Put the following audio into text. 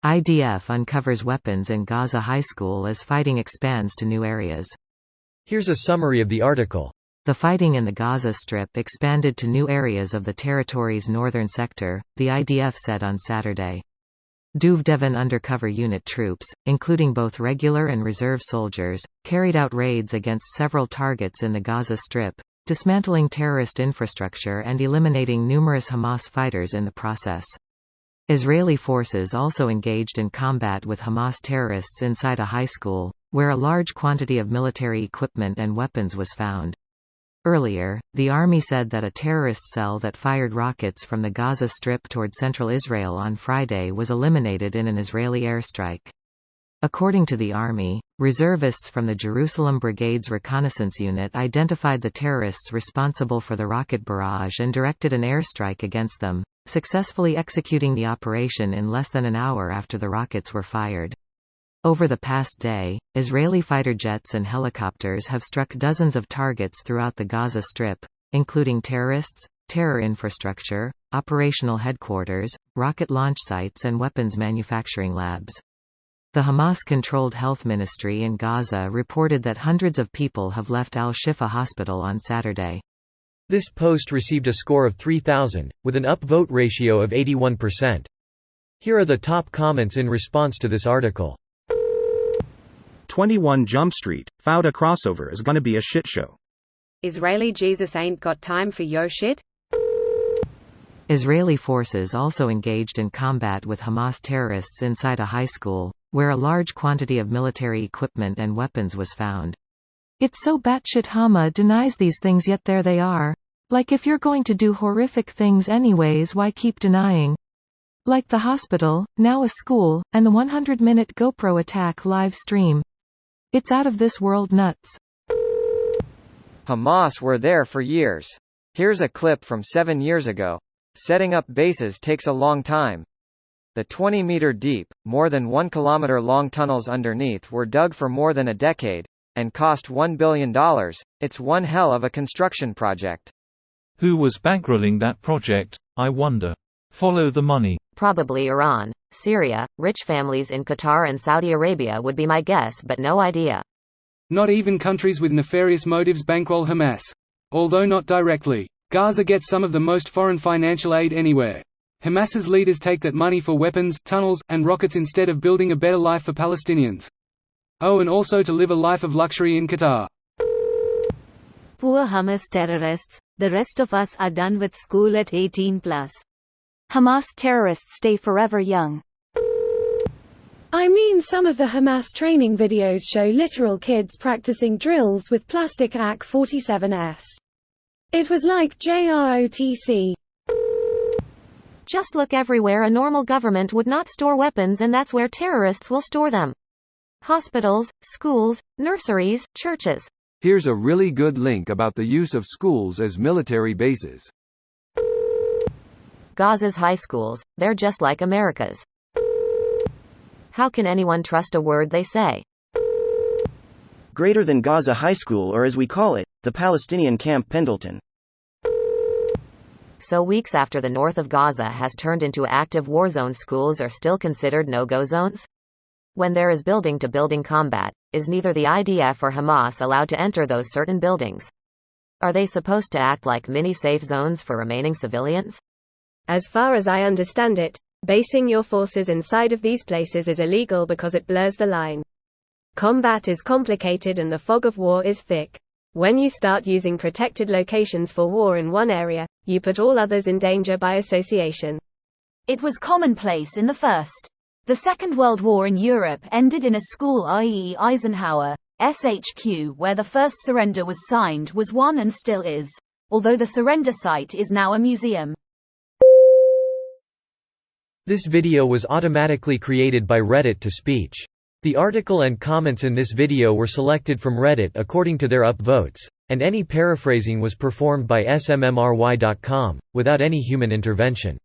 IDF uncovers weapons in Gaza high school as fighting expands to new areas. Here's a summary of the article. The fighting in the Gaza Strip expanded to new areas of the territory's northern sector, the IDF said on Saturday. Devon undercover unit troops, including both regular and reserve soldiers, carried out raids against several targets in the Gaza Strip, dismantling terrorist infrastructure and eliminating numerous Hamas fighters in the process. Israeli forces also engaged in combat with Hamas terrorists inside a high school, where a large quantity of military equipment and weapons was found. Earlier, the army said that a terrorist cell that fired rockets from the Gaza Strip toward central Israel on Friday was eliminated in an Israeli airstrike. According to the army, reservists from the Jerusalem Brigade's reconnaissance unit identified the terrorists responsible for the rocket barrage and directed an airstrike against them, successfully executing the operation in less than an hour after the rockets were fired. Over the past day, Israeli fighter jets and helicopters have struck dozens of targets throughout the Gaza Strip, including terrorists, terror infrastructure, operational headquarters, rocket launch sites and weapons manufacturing labs. The Hamas-controlled health ministry in Gaza reported that hundreds of people have left Al-Shifa hospital on Saturday. This post received a score of 3,000, with an upvote ratio of 81%. Here are the top comments in response to this article. 21 Jump Street, Fauda crossover is gonna be a shit show. Israeli Jesus ain't got time for yo shit. Israeli forces also engaged in combat with Hamas terrorists inside a high school, where a large quantity of military equipment and weapons was found. It's so batshit Hama denies these things yet there they are. Like if you're going to do horrific things anyways why keep denying? Like the hospital, now a school, and the 100-minute GoPro attack live stream. It's out of this world nuts. Hamas were there for years. Here's a clip from 7 years ago. Setting up bases takes a long time. The 20-meter deep, more than 1 kilometer long tunnels underneath were dug for more than a decade, and cost $1 billion. It's one hell of a construction project. Who was bankrolling that project, I wonder? Follow the money. Probably Iran, Syria, rich families in Qatar and Saudi Arabia would be my guess, but no idea. Not even countries with nefarious motives bankroll Hamas. Although not directly. Gaza gets some of the most foreign financial aid anywhere. Hamas's leaders take that money for weapons, tunnels, and rockets instead of building a better life for Palestinians. Oh, and also to live a life of luxury in Qatar. Poor Hamas terrorists, the rest of us are done with school at 18+. Hamas terrorists stay forever young. I mean, some of the Hamas training videos show literal kids practicing drills with plastic AK-47s. It was like JROTC. Just look everywhere. A normal government would not store weapons, and that's where terrorists will store them. Hospitals, schools, nurseries, churches. Here's a really good link about the use of schools as military bases. Gaza's high schools, they're just like America's. How can anyone trust a word they say? Greater than Gaza High School, or as we call it, the Palestinian Camp Pendleton. So weeks after the north of Gaza has turned into active war zone, schools are still considered no-go zones? When there is building-to-building combat, is neither the IDF or Hamas allowed to enter those certain buildings? Are they supposed to act like mini-safe zones for remaining civilians? As far as I understand it, basing your forces inside of these places is illegal because it blurs the line. Combat is complicated and the fog of war is thick. When you start using protected locations for war in one area, you put all others in danger by association. It was commonplace in the First. The Second World War in Europe ended in a school, i.e. Eisenhower, SHQ, where the first surrender was signed, was one and still is, although the surrender site is now a museum. This video was automatically created by Reddit to speech. The article and comments in this video were selected from Reddit according to their upvotes, and any paraphrasing was performed by smmry.com, without any human intervention.